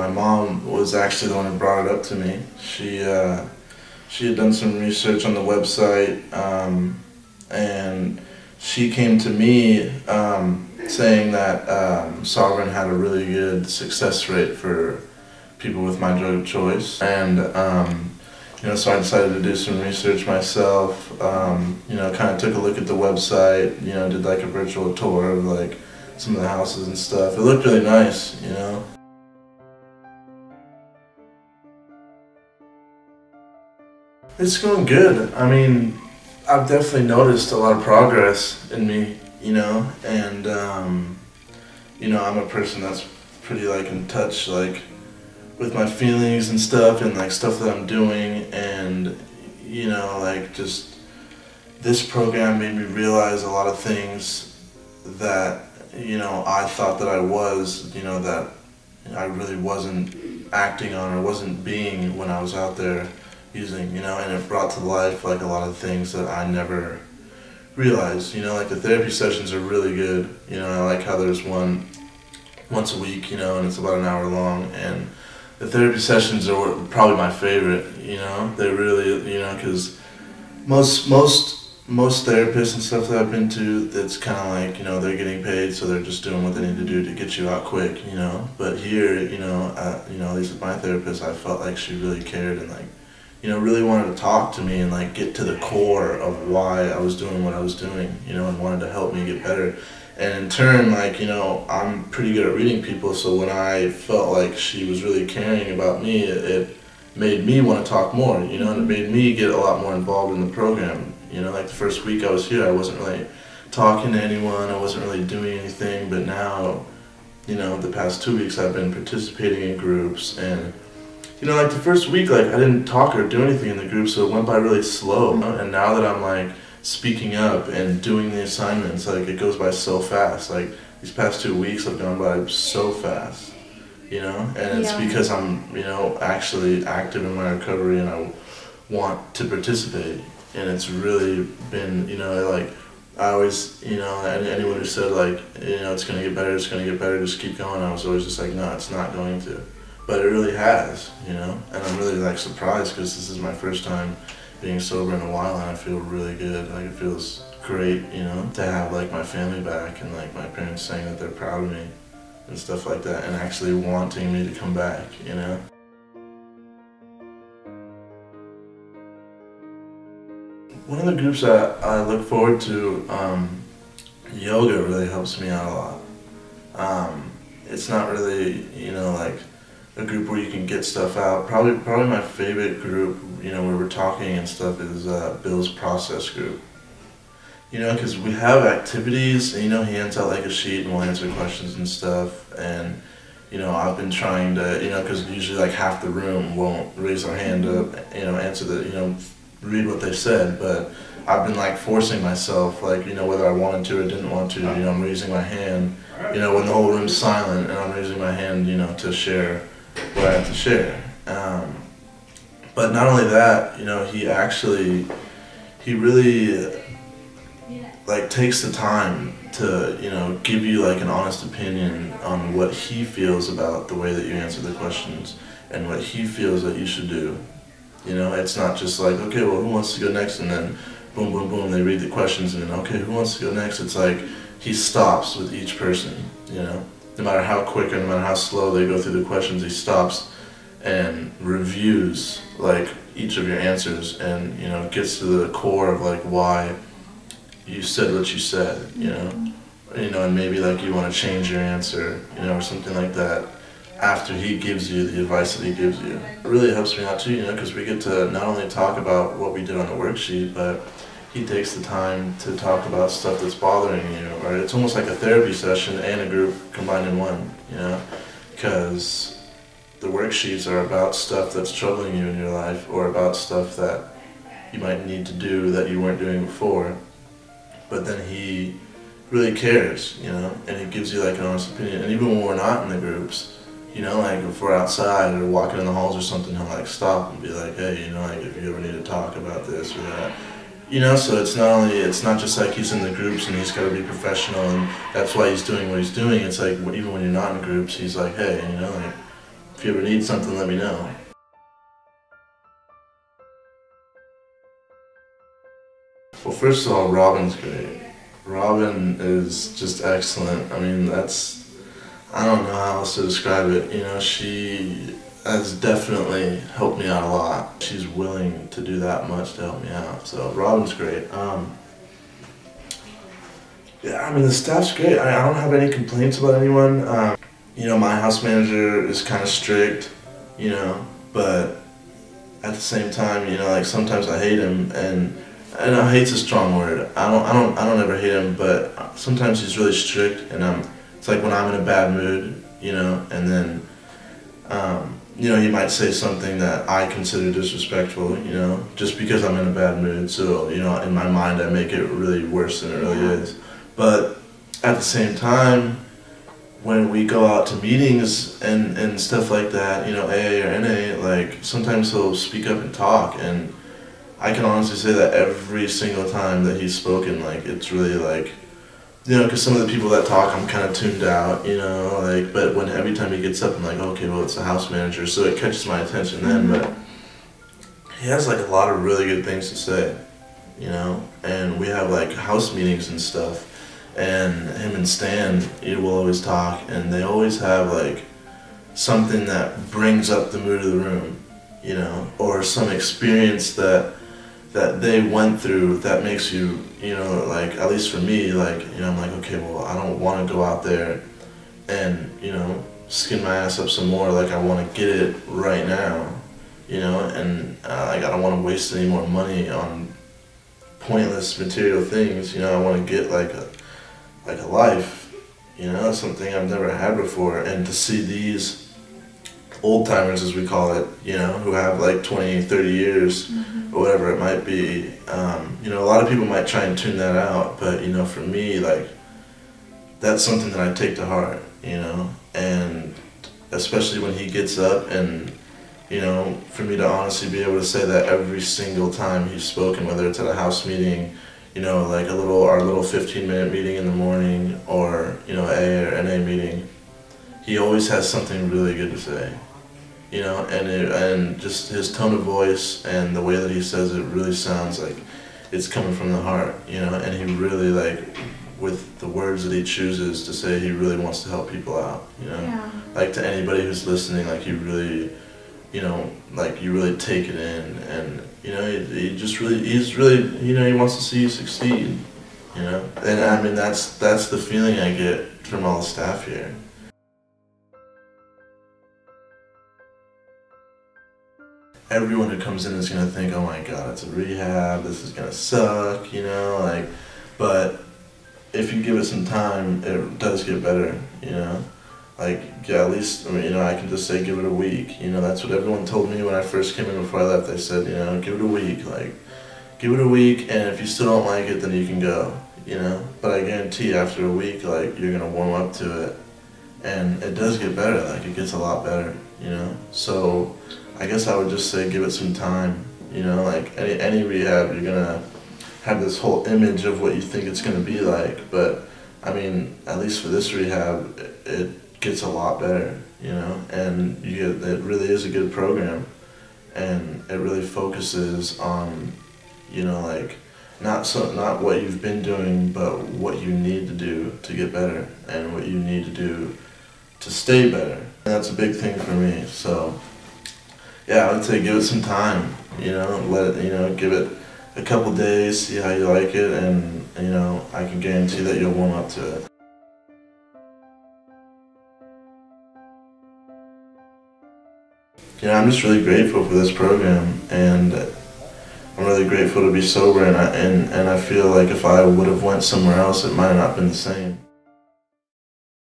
My mom was actually the one who brought it up to me. She had done some research on the website, and she came to me saying that Sovereign had a really good success rate for people with my drug of choice, and so I decided to do some research myself. Kind of took a look at the website. Did like a virtual tour of like some of the houses and stuff. It looked really nice. It's going good. I mean, I've definitely noticed a lot of progress in me, and I'm a person that's pretty like in touch like with my feelings and stuff stuff that I'm doing, and just this program made me realize a lot of things that I thought that I was, that I really wasn't acting on or wasn't being when I was out there using, and it brought to life like a lot of things that I never realized. Like the therapy sessions are really good. I like how there's one once a week, and it's about an hour long, and the therapy sessions are probably my favorite. They really, because most therapists and stuff that I've been to, it's kind of like, they're getting paid, so they're just doing what they need to do to get you out quick, But here, at least with my therapist, I felt like she really cared and really wanted to talk to me and get to the core of why I was doing what I was doing, and wanted to help me get better. And in turn, I'm pretty good at reading people, so when I felt like she was really caring about me, it made me want to talk more, and it made me get a lot more involved in the program. Like the first week I was here, I wasn't really talking to anyone, I wasn't really doing anything, but now, the past 2 weeks I've been participating in groups, and like the first week, I didn't talk or do anything in the group, so it went by really slow. And now that I'm speaking up and doing the assignments, it goes by so fast. These past 2 weeks have gone by so fast, and it's because I'm, actually active in my recovery and I want to participate. And it's really been, I always, anyone who said it's going to get better, just keep going, I was always just like, no, it's not going to. But it really has, and I'm really surprised because this is my first time being sober in a while, and I feel really good. It feels great, to have my family back and my parents saying that they're proud of me and stuff like that, and actually wanting me to come back, One of the groups that I look forward to, yoga really helps me out a lot. It's not really, a group where you can get stuff out. Probably my favorite group, where we're talking and stuff is Bill's process group. Because we have activities, and he hands out a sheet and we'll answer questions and stuff, and I've been trying to, because usually half the room won't raise their hand up, answer the, read what they said, but I've been forcing myself, whether I wanted to or didn't want to, I'm raising my hand, when the whole room's silent, and I'm raising my hand, to share what I have to share. But not only that, he really takes the time to, give you an honest opinion on what he feels about the way that you answer the questions and what he feels that you should do. It's not just okay, well, who wants to go next? And then boom, boom, boom, they read the questions, and then, okay, who wants to go next? It's he stops with each person, no matter how quick or no matter how slow they go through the questions, he stops and reviews each of your answers and gets to the core of why you said what you said, and maybe you want to change your answer, or something like that after he gives you the advice that he gives you. It really helps me out too, because we get to not only talk about what we did on the worksheet, but he takes the time to talk about stuff that's bothering you, or it's almost like a therapy session and a group combined in one, because the worksheets are about stuff that's troubling you in your life, or about stuff that you might need to do that you weren't doing before, but then he really cares, and he gives you an honest opinion. And even when we're not in the groups, if we're outside or walking in the halls or something, he'll stop and be hey, if you ever need to talk about this or that. So it's not just he's in the groups and he's got to be professional and that's why he's doing what he's doing. It's even when you're not in groups, he's hey, If you ever need something, let me know. Well, first of all, Robin's great. Robin is just excellent. I mean, I don't know how else to describe it. You know, she has definitely helped me out a lot. She's willing to do that much to help me out. So Robin's great. Yeah, I mean, the staff's great. I don't have any complaints about anyone. You know, my house manager is kind of strict, you know, but at the same time, you know, like sometimes I hate him, and hate's a strong word. I don't ever hate him, but sometimes he's really strict, and it's like when I'm in a bad mood, you know, and then, you know, he might say something that I consider disrespectful, you know, just because I'm in a bad mood. So, you know, in my mind, I make it really worse than it really is. But at the same time, when we go out to meetings and stuff like that, you know, AA or NA, like sometimes he'll speak up and talk, and I can honestly say that every single time that he's spoken, like it's really like, you know, because some of the people that talk, I'm kind of tuned out, you know, like, but when every time he gets up, I'm like, okay, well, it's the house manager, so it catches my attention then, but he has like a lot of really good things to say, you know, and we have like house meetings and stuff, and him and Stan, he will always talk, and they always have like something that brings up the mood of the room, you know, or some experience that they went through that makes you, you know, like, at least for me, like, you know, I'm like, okay, well, I don't want to go out there and, you know, skin my ass up some more, like, I want to get it right now, you know, and like, I don't want to waste any more money on pointless material things, you know, I want to get like a life, you know, something I've never had before, and to see these old timers, as we call it, you know, who have like 20, 30 years, or whatever it might be, you know, a lot of people might try and tune that out, but, you know, for me, like, that's something that I take to heart, you know, and especially when he gets up, and, you know, for me to honestly be able to say that every single time he's spoken, whether it's at a house meeting, you know, like our little 15-minute meeting in the morning, or, you know, AA or NA meeting, he always has something really good to say, you know, and just his tone of voice and the way that he says it really sounds like it's coming from the heart, you know, and he really, like, with the words that he chooses to say, he really wants to help people out, you know, yeah. Like, to anybody who's listening, like, he really, you know, like, you really take it in, and, you know, he's really, you know, he wants to see you succeed, you know, and I mean, that's the feeling I get from all the staff here. Everyone who comes in is going to think, oh my god, it's a rehab, this is going to suck, you know, like, but if you give it some time, it does get better, you know, like, yeah, at least, I mean, you know, I can just say give it a week, you know, that's what everyone told me when I first came in before I left. They said, you know, give it a week, like, give it a week, and if you still don't like it, then you can go, you know, but I guarantee after a week, like, you're going to warm up to it, and it does get better, like, it gets a lot better, you know, so I guess I would just say give it some time, you know, like, any rehab, you're going to have this whole image of what you think it's going to be like, but, I mean, at least for this rehab, it gets a lot better, you know, and it really is a good program, and it really focuses on, you know, like, not what you've been doing, but what you need to do to get better, and what you need to do to stay better. And that's a big thing for me, so yeah, I would say give it some time, you know, let it, you know, give it a couple days, see how you like it, and, you know, I can guarantee that you'll warm up to it. You know, I'm just really grateful for this program, and I'm really grateful to be sober, and I feel like if I would have went somewhere else, it might have not been the same.